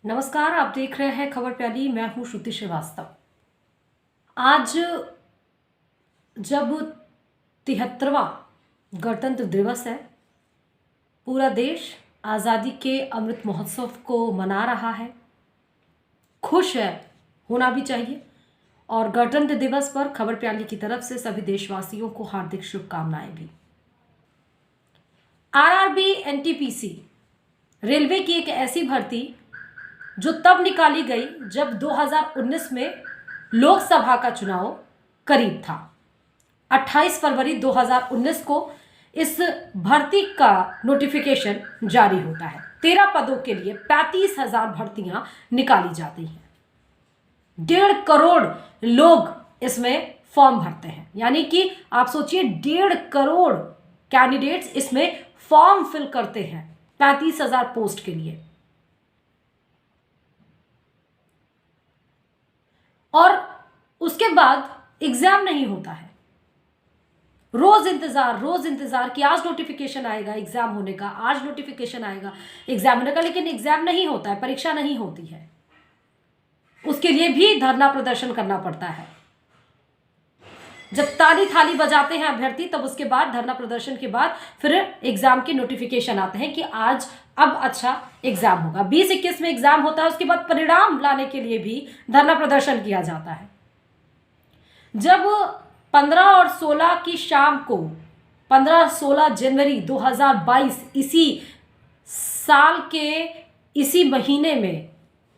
नमस्कार, आप देख रहे हैं खबर प्याली। मैं हूं श्रुति श्रीवास्तव। आज जब 73वां गणतंत्र दिवस है, पूरा देश आज़ादी के अमृत महोत्सव को मना रहा है, खुश है, होना भी चाहिए। और गणतंत्र दिवस पर खबर प्याली की तरफ से सभी देशवासियों को हार्दिक शुभकामनाएं भी। आरआरबी एनटीपीसी रेलवे की एक ऐसी भर्ती जो तब निकाली गई जब 2019 में लोकसभा का चुनाव करीब था। 28 फरवरी 2019 को इस भर्ती का नोटिफिकेशन जारी होता है। 13 पदों के लिए 35,000 भर्तियां निकाली जाती हैं। 1.5 करोड़ लोग इसमें फॉर्म भरते हैं, यानी कि आप सोचिए 1.5 करोड़ कैंडिडेट्स इसमें फॉर्म फिल करते हैं 35,000 पोस्ट के लिए। और उसके बाद एग्जाम नहीं होता है। रोज इंतजार कि आज नोटिफिकेशन आएगा एग्जाम होने का, आज नोटिफिकेशन आएगा एग्जाम होने का, लेकिन एग्जाम नहीं होता है, परीक्षा नहीं होती है। उसके लिए भी धरना प्रदर्शन करना पड़ता है। जब ताली थाली बजाते हैं अभ्यर्थी, तब उसके बाद धरना प्रदर्शन के बाद फिर एग्जाम के नोटिफिकेशन आते हैं कि आज अब अच्छा एग्जाम होगा। 20-21 में एग्जाम होता है। उसके बाद परिणाम लाने के लिए भी धरना प्रदर्शन किया जाता है। जब 15 और 16 की शाम को 15-16 जनवरी 2022 इसी साल के इसी महीने में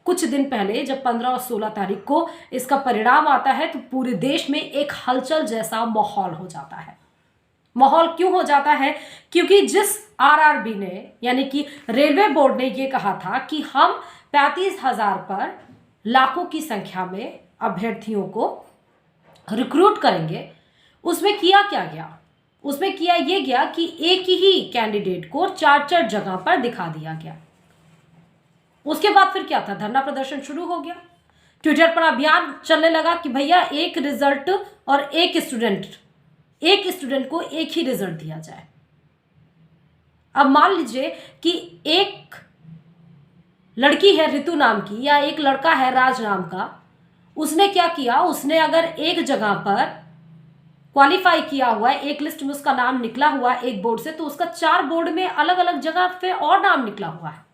कुछ दिन पहले जब 15 और 16 तारीख को इसका परिणाम आता है, तो पूरे देश में एक हलचल जैसा माहौल हो जाता है। माहौल क्यों हो जाता है? क्योंकि जिस आरआरबी ने, यानी कि रेलवे बोर्ड ने ये कहा था कि हम 35,000 पर लाखों की संख्या में अभ्यर्थियों को रिक्रूट करेंगे, उसमें किया क्या गया? उसमें किया ये गया कि एक ही कैंडिडेट को 4-4 जगह पर दिखा दिया गया। उसके बाद फिर क्या था? धरना प्रदर्शन शुरू हो गया। ट्विटर पर अभियान चलने लगा कि भैया एक रिजल्ट और एक स्टूडेंट को एक ही रिजल्ट दिया जाए। अब मान लीजिए कि एक लड़की है ऋतु नाम की, या एक लड़का है राज नाम का। उसने क्या किया? उसने अगर एक जगह पर क्वालिफाई किया हुआ है, एक लिस्ट में उसका नाम निकला हुआ है एक बोर्ड से, तो उसका 4 बोर्ड में अलग अलग जगह पे और नाम निकला हुआ है।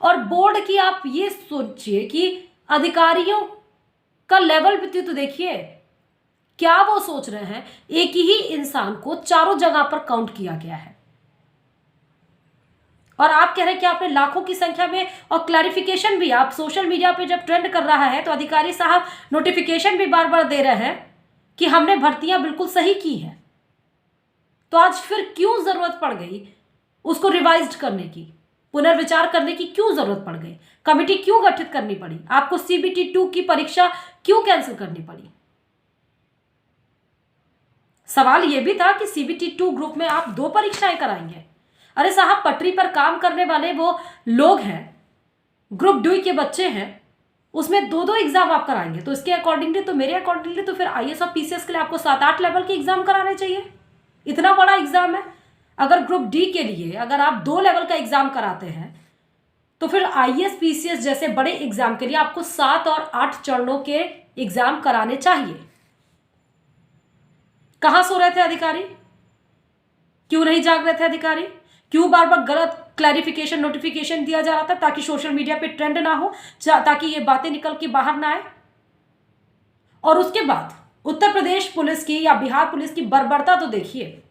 और बोर्ड की आप ये सोचिए कि अधिकारियों का लेवल भी तो देखिए, क्या वो सोच रहे हैं? एक ही इंसान को चारों जगह पर काउंट किया गया है और आप कह रहे हैं कि आपने लाखों की संख्या में। और क्लैरिफिकेशन भी आप सोशल मीडिया पे जब ट्रेंड कर रहा है, तो अधिकारी साहब नोटिफिकेशन भी बार बार दे रहे हैं कि हमने भर्तियां बिल्कुल सही की है। तो आज फिर क्यों जरूरत पड़ गई उसको रिवाइज करने की, पुनर्विचार करने की क्यों जरूरत पड़ गई? कमेटी क्यों गठित करनी पड़ी? आपको CBT 2 की परीक्षा क्यों कैंसिल करनी पड़ी? सवाल यह भी था कि CBT 2 ग्रुप में आप 2 परीक्षाएं कराएंगे। अरे साहब, पटरी पर काम करने वाले वो लोग हैं, ग्रुप 2 के बच्चे हैं, उसमें 2-2 एग्जाम आप कराएंगे। तो इसके अकॉर्डिंगली, तो मेरे अकॉर्डिंगली तो फिर IAS और PCS के लिए आपको 7-8 लेवल के एग्जाम कराने चाहिए। इतना बड़ा एग्जाम है। अगर ग्रुप D के लिए अगर आप 2 लेवल का एग्जाम कराते हैं, तो फिर IAS PCS जैसे बड़े एग्जाम के लिए आपको 7 और 8 चरणों के एग्जाम कराने चाहिए। कहां सो रहे थे अधिकारी? क्यों नहीं जाग रहे थे अधिकारी? क्यों बार बार गलत क्लैरिफिकेशन नोटिफिकेशन दिया जा रहा था? ताकि सोशल मीडिया पे ट्रेंड ना हो, ताकि ये बातें निकल के बाहर ना आए। और उसके बाद उत्तर प्रदेश पुलिस की या बिहार पुलिस की बर्बरता तो देखिए।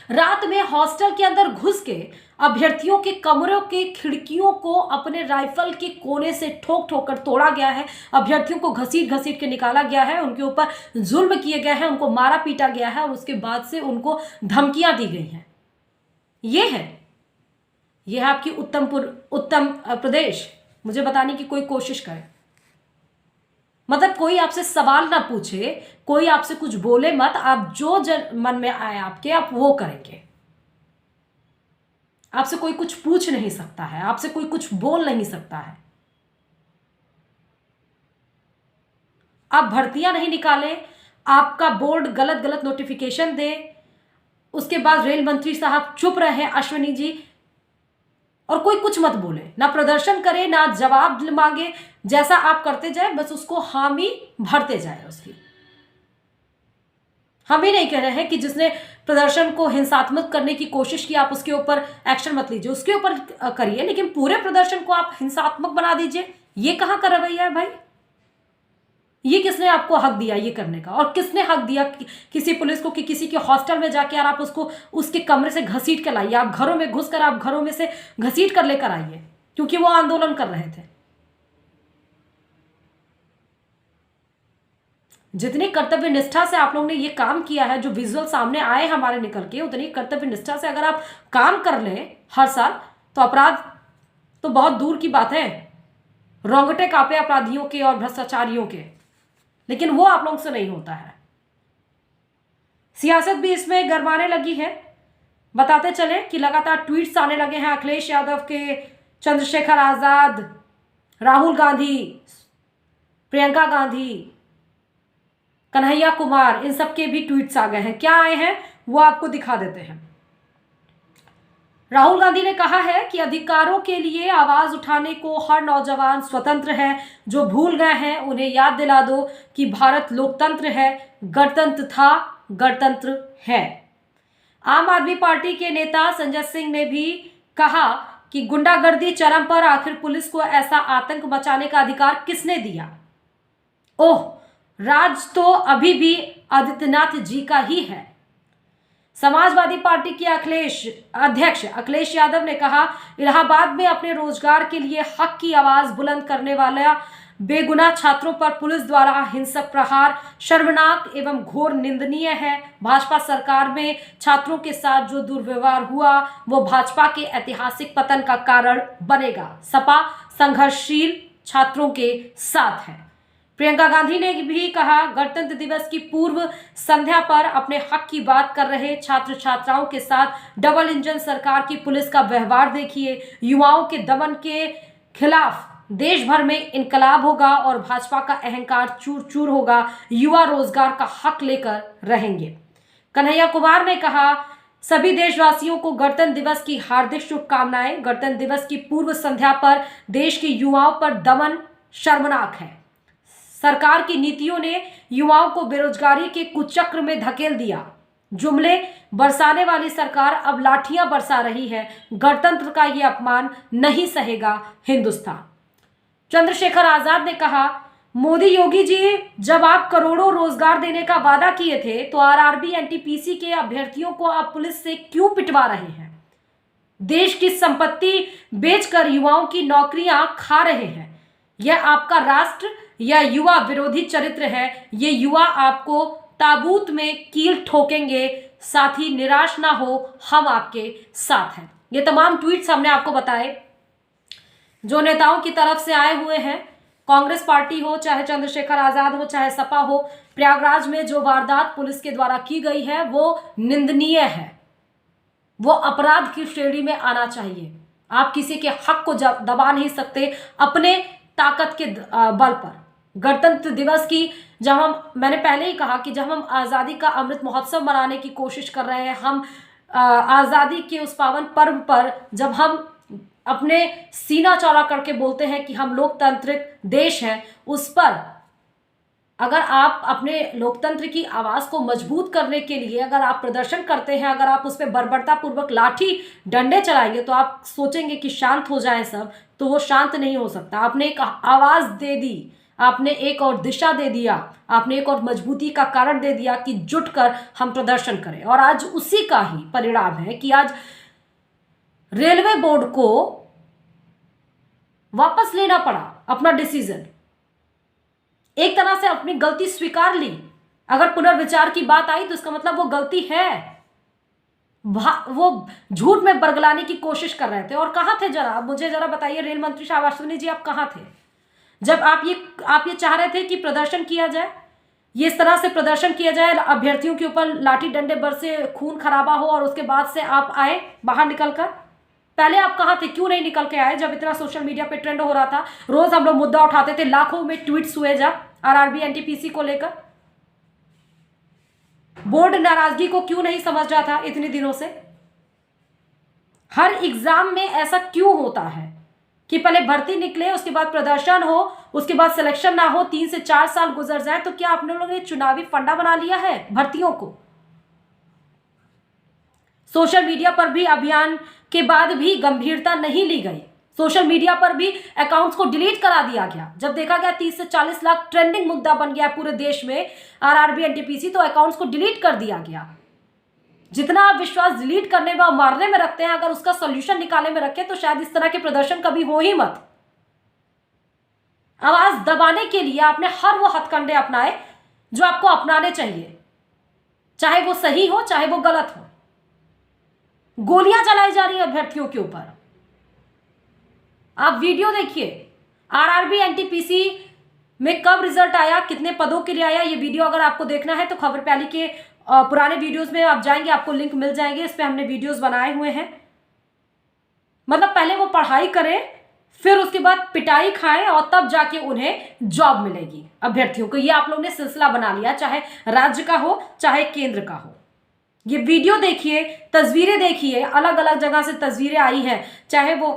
रात में हॉस्टल के अंदर घुस के अभ्यर्थियों के कमरों के खिड़कियों को अपने राइफल के कोने से ठोक ठोक कर तोड़ा गया है। अभ्यर्थियों को घसीट घसीट के निकाला गया है, उनके ऊपर जुल्म किए गए हैं, उनको मारा पीटा गया है और उसके बाद से उनको धमकियां दी गई हैं। यह है आपकी उत्तम प्रदेश। मुझे बताने की कोई कोशिश करे, मतलब कोई आपसे सवाल ना पूछे, कोई आपसे कुछ बोले मत, आप जो मन में आए आपके आप वो करेंगे। आपसे कोई कुछ पूछ नहीं सकता है, आपसे कोई कुछ बोल नहीं सकता है। आप भर्तियां नहीं निकाले, आपका बोर्ड गलत गलत नोटिफिकेशन दे, उसके बाद रेल मंत्री साहब चुप रहे अश्विनी जी, और कोई कुछ मत बोले। ना प्रदर्शन करे, ना जवाब मांगे, जैसा आप करते जाए बस उसको हामी भरते जाए उसकी। हम ही नहीं कह रहे हैं कि जिसने प्रदर्शन को हिंसात्मक करने की कोशिश की आप उसके ऊपर एक्शन मत लीजिए, उसके ऊपर करिए, लेकिन पूरे प्रदर्शन को आप हिंसात्मक बना दीजिए। ये कहां का रवैया है भाई? ये किसने आपको हक दिया ये करने का? और किसने हक दिया किसी पुलिस को कि किसी के हॉस्टल में जाके यार आप उसको उसके कमरे से घसीट कर लाइए, आप घरों में घुसकर आप घरों में से घसीट कर लेकर आइए, क्योंकि वो आंदोलन कर रहे थे। जितनी कर्तव्य निष्ठा से आप लोगों ने ये काम किया है, जो विजुअल सामने आए हमारे निकल के, उतनी कर्तव्य निष्ठा से अगर आप काम कर लें हर साल, तो अपराध तो बहुत दूर की बात है, रोंगटे कांपे अपराधियों के और भ्रष्टाचारियों के, लेकिन वो आप लोगों से नहीं होता है। सियासत भी इसमें गरमाने लगी है। बताते चले कि लगातार ट्वीट्स आने लगे हैं अखिलेश यादव के, चंद्रशेखर आजाद, राहुल गांधी, प्रियंका गांधी, कन्हैया कुमार, इन सबके भी ट्वीट्स आ गए हैं। क्या आए हैं वो आपको दिखा देते हैं। राहुल गांधी ने कहा है कि अधिकारों के लिए आवाज उठाने को हर नौजवान स्वतंत्र है, जो भूल गए हैं उन्हें याद दिला दो कि भारत लोकतंत्र है, गणतंत्र था, गणतंत्र है। आम आदमी पार्टी के नेता संजय सिंह ने भी कहा कि गुंडागर्दी चरम पर, आखिर पुलिस को ऐसा आतंक मचाने का अधिकार किसने दिया? ओह, राज तो अभी भी आदित्यनाथ जी का ही है। समाजवादी पार्टी के अध्यक्ष अखिलेश यादव ने कहा, इलाहाबाद में अपने रोजगार के लिए हक की आवाज बुलंद करने वाले बेगुनाह छात्रों पर पुलिस द्वारा हिंसक प्रहार शर्मनाक एवं घोर निंदनीय है। भाजपा सरकार में छात्रों के साथ जो दुर्व्यवहार हुआ वो भाजपा के ऐतिहासिक पतन का कारण बनेगा। सपा संघर्षशील छात्रों के साथ है। प्रियंका गांधी ने भी कहा, गणतंत्र दिवस की पूर्व संध्या पर अपने हक की बात कर रहे छात्र छात्राओं के साथ डबल इंजन सरकार की पुलिस का व्यवहार देखिए। युवाओं के दमन के खिलाफ देश भर में इनकलाब होगा और भाजपा का अहंकार चूर चूर होगा। युवा रोजगार का हक लेकर रहेंगे। कन्हैया कुमार ने कहा, सभी देशवासियों को गणतंत्र दिवस की हार्दिक शुभकामनाएं। गणतंत्र दिवस की पूर्व संध्या पर देश के युवाओं पर दमन शर्मनाक है। सरकार की नीतियों ने युवाओं को बेरोजगारी के कुचक्र में धकेल दिया। जुमले बरसाने वाली सरकार अब लाठियां बरसा रही है। गणतंत्र का ये अपमान नहीं सहेगा हिंदुस्तान। चंद्रशेखर आजाद ने कहा, मोदी योगी जी, जब आप करोड़ों रोजगार देने का वादा किए थे तो आरआरबी एनटीपीसी के अभ्यर्थियों को आप पुलिस से क्यों पिटवा रहे हैं? देश की संपत्ति बेचकर युवाओं की नौकरियां खा रहे हैं। यह आपका राष्ट्र या युवा विरोधी चरित्र है। ये युवा आपको ताबूत में कील ठोकेंगे। साथ ही निराश ना हो, हम आपके साथ हैं। ये तमाम ट्वीट्स हमने आपको बताए जो नेताओं की तरफ से आए हुए हैं। कांग्रेस पार्टी हो, चाहे चंद्रशेखर आजाद हो, चाहे सपा हो, प्रयागराज में जो वारदात पुलिस के द्वारा की गई है वो निंदनीय है। वो अपराध की श्रेणी में आना चाहिए। आप किसी के हक को दबा नहीं सकते अपने ताकत के बल पर। गणतंत्र दिवस की मैंने पहले ही कहा कि जब हम आज़ादी का अमृत महोत्सव मनाने की कोशिश कर रहे हैं, हम आज़ादी के उस पावन पर्व पर जब हम अपने सीना चौड़ा करके बोलते हैं कि हम लोकतांत्रिक देश हैं, उस पर अगर आप अपने लोकतंत्र की आवाज़ को मजबूत करने के लिए अगर आप प्रदर्शन करते हैं, अगर आप उस पर बर्बरतापूर्वक लाठी डंडे चलाएंगे तो आप सोचेंगे कि शांत हो जाए सब, तो वो शांत नहीं हो सकता। आपने एक आवाज़ दे दी, आपने एक और दिशा दे दिया, आपने एक और मजबूती का कारण दे दिया कि जुटकर हम प्रदर्शन करें। और आज उसी का ही परिणाम है कि आज रेलवे बोर्ड को वापस लेना पड़ा अपना डिसीजन। एक तरह से अपनी गलती स्वीकार ली। अगर पुनर्विचार की बात आई तो इसका मतलब वो गलती है। वो झूठ में बरगलाने की कोशिश कर रहे थे। और कहां थे जरा, मुझे जरा बताइए, रेल मंत्री शाह अश्विनी जी, आप कहां थे जब आप ये चाह रहे थे कि प्रदर्शन किया जाए, ये इस तरह से प्रदर्शन किया जाए, अभ्यर्थियों के ऊपर लाठी डंडे बरसे, खून खराबा हो और उसके बाद से आप आए बाहर निकलकर? पहले आप कहां थे? क्यों नहीं निकल के आए जब इतना सोशल मीडिया पे ट्रेंड हो रहा था? रोज हम लोग मुद्दा उठाते थे, लाखों में ट्वीट्स हुए जब आरआरबी एनटीपीसी को लेकर। बोर्ड नाराजगी को क्यों नहीं समझ रहा था इतने दिनों से? हर एग्जाम में ऐसा क्यों होता है कि पहले भर्ती निकले, उसके बाद प्रदर्शन हो, उसके बाद सिलेक्शन ना हो, 3 से 4 साल गुजर जाए, तो क्या आप लोगों ने चुनावी फंडा बना लिया है भर्तियों को? सोशल मीडिया पर भी अभियान के बाद भी गंभीरता नहीं ली गई। सोशल मीडिया पर भी अकाउंट्स को डिलीट करा दिया गया। जब देखा गया 30 से 40 लाख ट्रेंडिंग मुद्दा बन गया पूरे देश में आरआरबी एनटीपीसी, तो अकाउंट्स को डिलीट कर दिया गया। जितना आप विश्वास डिलीट करने व मारने में रखते हैं, अगर उसका सॉल्यूशन निकालने में रखें तो शायद इस तरह के प्रदर्शन कभी हो ही मत। आवाज दबाने के लिए आपने हर वो हथकंडे अपनाए जो आपको अपनाने चाहिए, चाहे वो सही हो चाहे वो गलत हो। गोलियां चलाई जा रही है अभ्यर्थियों के ऊपर। आप वीडियो देखिए, आरआरबी एनटीपीसी में कब रिजल्ट आया, कितने पदों के लिए आया, ये वीडियो अगर आपको देखना है तो खबर प्याली के पुराने वीडियोस में आप जाएंगे, आपको लिंक मिल जाएंगे, इस पे हमने वीडियोस बनाए हुए हैं। मतलब पहले वो पढ़ाई करें, फिर उसके बाद पिटाई खाएं और तब जाके उन्हें जॉब मिलेगी अभ्यर्थियों को। ये आप लोगों ने सिलसिला बना लिया, चाहे राज्य का हो चाहे केंद्र का हो। ये वीडियो देखिए, तस्वीरें देखिए, अलग अलग जगह से तस्वीरें आई हैं, चाहे वो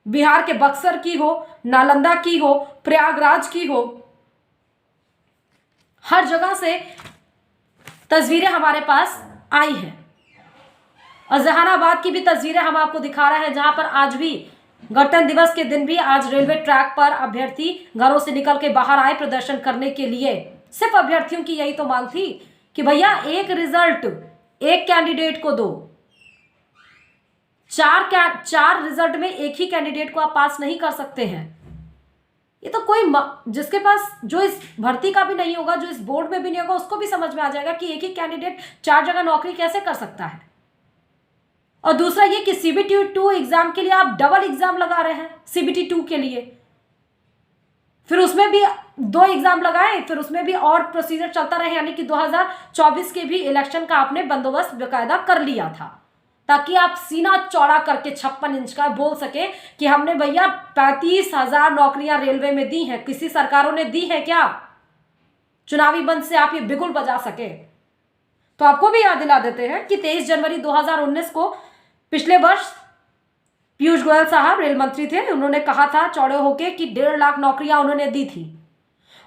बिहार के बक्सर की हो, नालंदा की हो, प्रयागराज की हो, हर जगह से तस्वीरें हमारे पास आई हैं। और जहानाबाद की भी तस्वीरें हम आपको दिखा रहे हैं, जहां पर आज भी गणतंत्र दिवस के दिन भी आज रेलवे ट्रैक पर अभ्यर्थी घरों से निकल के बाहर आए प्रदर्शन करने के लिए। सिर्फ अभ्यर्थियों की यही तो मांग थी कि भैया एक रिजल्ट एक कैंडिडेट को दो। चार रिजल्ट में एक ही कैंडिडेट को आप पास नहीं कर सकते हैं। ये तो कोई जिसके पास, जो इस भर्ती का भी नहीं होगा, जो इस बोर्ड में भी नहीं होगा, उसको भी समझ में आ जाएगा कि एक ही कैंडिडेट 4 जगह नौकरी कैसे कर सकता है। और दूसरा ये कि सीबीटी 2 एग्जाम के लिए आप डबल एग्जाम लगा रहे हैं, सीबीटी 2 के लिए, फिर उसमें भी 2 एग्जाम लगाए, फिर उसमें भी और प्रोसीजर चलता रहे। यानी कि 2024 के भी इलेक्शन का आपने बंदोबस्त बेकायदा कर लिया था, ताकि आप सीना चौड़ा करके 56 इंच का बोल सके कि हमने भैया 35,000 नौकरियां रेलवे में दी हैं। किसी सरकारों ने दी है क्या? चुनावी बंद से आप ये बिगुल बजा सके। तो आपको भी याद दिला देते हैं कि 23 जनवरी 2019 को पिछले वर्ष पीयूष गोयल साहब रेल मंत्री थे, उन्होंने कहा था चौड़े होके कि 1.5 लाख नौकरियां उन्होंने दी थी।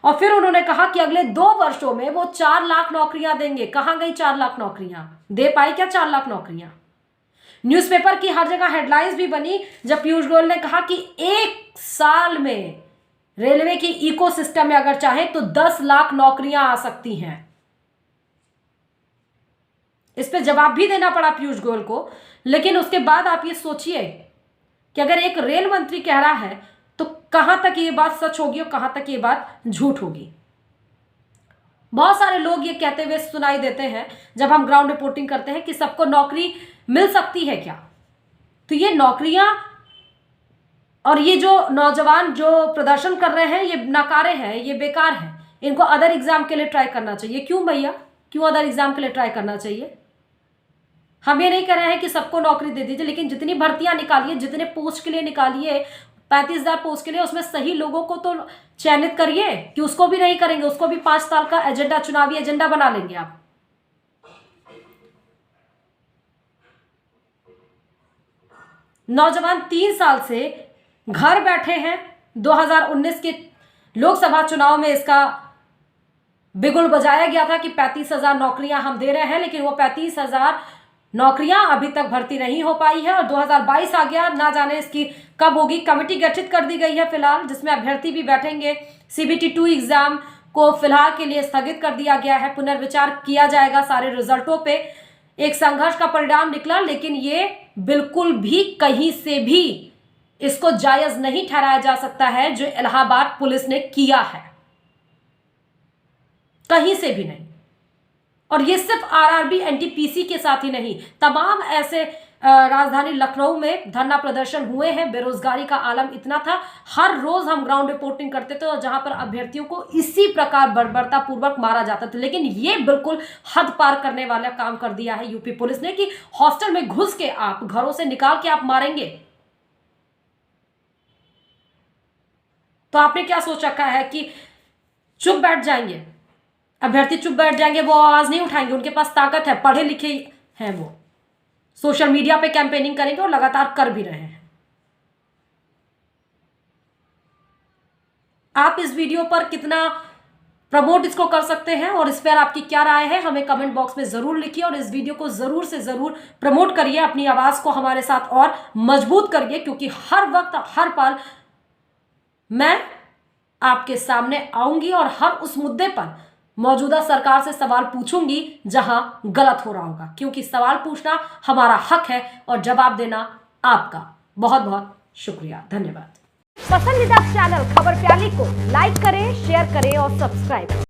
और फिर उन्होंने कहा कि अगले 2 वर्षों में वो 4 लाख नौकरियां देंगे। कहां गई 4 लाख नौकरियां? दे पाई क्या 4 लाख नौकरियां? न्यूज़पेपर की हर जगह हेडलाइंस भी बनी जब पीयूष गोयल ने कहा कि 1 साल में रेलवे की इकोसिस्टम में अगर चाहे तो 10 लाख नौकरियां आ सकती हैं। इस पे जवाब भी देना पड़ा पीयूष गोयल को। लेकिन उसके बाद आप ये सोचिए कि अगर एक रेल मंत्री कह रहा है तो कहां तक ये बात सच होगी और कहां तक ये बात झूठ होगी। बहुत सारे लोग ये कहते हुए सुनाई देते हैं जब हम ग्राउंड रिपोर्टिंग करते हैं कि सबको नौकरी मिल सकती है क्या। तो ये नौकरियां और ये जो नौजवान जो प्रदर्शन कर रहे हैं, ये नकारे हैं, ये बेकार हैं। इनको अदर एग्जाम के लिए ट्राई करना चाहिए। क्यों भैया, क्यों अदर एग्जाम के लिए ट्राई करना चाहिए? हम ये नहीं कह रहे हैं कि सबको नौकरी दे दीजिए, लेकिन जितनी भर्तियां निकालिए, जितने पोस्ट के लिए निकालिए, 35,000 पोस्ट के लिए, उसमें सही लोगों को तो चयनित करिए। कि उसको भी नहीं करेंगे, उसको भी 5 साल का एजेंडा, चुनावी एजेंडा बना लेंगे आप। नौजवान 3 साल से घर बैठे हैं। 2019 के लोकसभा चुनाव में इसका बिगुल बजाया गया था कि 35,000 नौकरियां हम दे रहे हैं, लेकिन वो 35,000 नौकरियां अभी तक भर्ती नहीं हो पाई है। और 2022 आ गया, ना जाने इसकी कब होगी। कमेटी गठित कर दी गई है फिलहाल, जिसमें अभ्यर्थी भी बैठेंगे। सीबीटी 2 एग्जाम को फिलहाल के लिए स्थगित कर दिया गया है, पुनर्विचार किया जाएगा सारे रिजल्टों पे। एक संघर्ष का परिणाम निकला, लेकिन ये बिल्कुल भी कहीं से भी इसको जायज नहीं ठहराया जा सकता है जो इलाहाबाद पुलिस ने किया है, कहीं से भी नहीं। और ये सिर्फ आरआरबी एनटीपीसी के साथ ही नहीं, तमाम ऐसे राजधानी लखनऊ में धरना प्रदर्शन हुए हैं। बेरोजगारी का आलम इतना था, हर रोज हम ग्राउंड रिपोर्टिंग करते थे और जहां पर अभ्यर्थियों को इसी प्रकार बर्बरता पूर्वक मारा जाता था। लेकिन ये बिल्कुल हद पार करने वाला काम कर दिया है यूपी पुलिस ने कि हॉस्टल में घुस के आप, घरों से निकाल के आप मारेंगे। तो आपने क्या सोच रखा है कि चुप बैठ जाएंगे अभ्यर्थी, चुप बैठ जाएंगे, वो आवाज नहीं उठाएंगे? उनके पास ताकत है, पढ़े लिखे हैं, वो सोशल मीडिया पे कैंपेनिंग करेंगे और लगातार कर भी रहे हैं। आप इस वीडियो पर कितना प्रमोट इसको कर सकते हैं और इस पर आपकी क्या राय है, हमें कमेंट बॉक्स में जरूर लिखिए और इस वीडियो को जरूर से जरूर प्रमोट करिए, अपनी आवाज को हमारे साथ और मजबूत करिए, क्योंकि हर वक्त हर पल मैं आपके सामने आऊंगी और हर उस मुद्दे पर मौजूदा सरकार से सवाल पूछूंगी जहां गलत हो रहा होगा, क्योंकि सवाल पूछना हमारा हक है और जवाब देना आपका। बहुत बहुत शुक्रिया, धन्यवाद। पसंदीदा चैनल खबर प्याली को लाइक करें, शेयर करें और सब्सक्राइब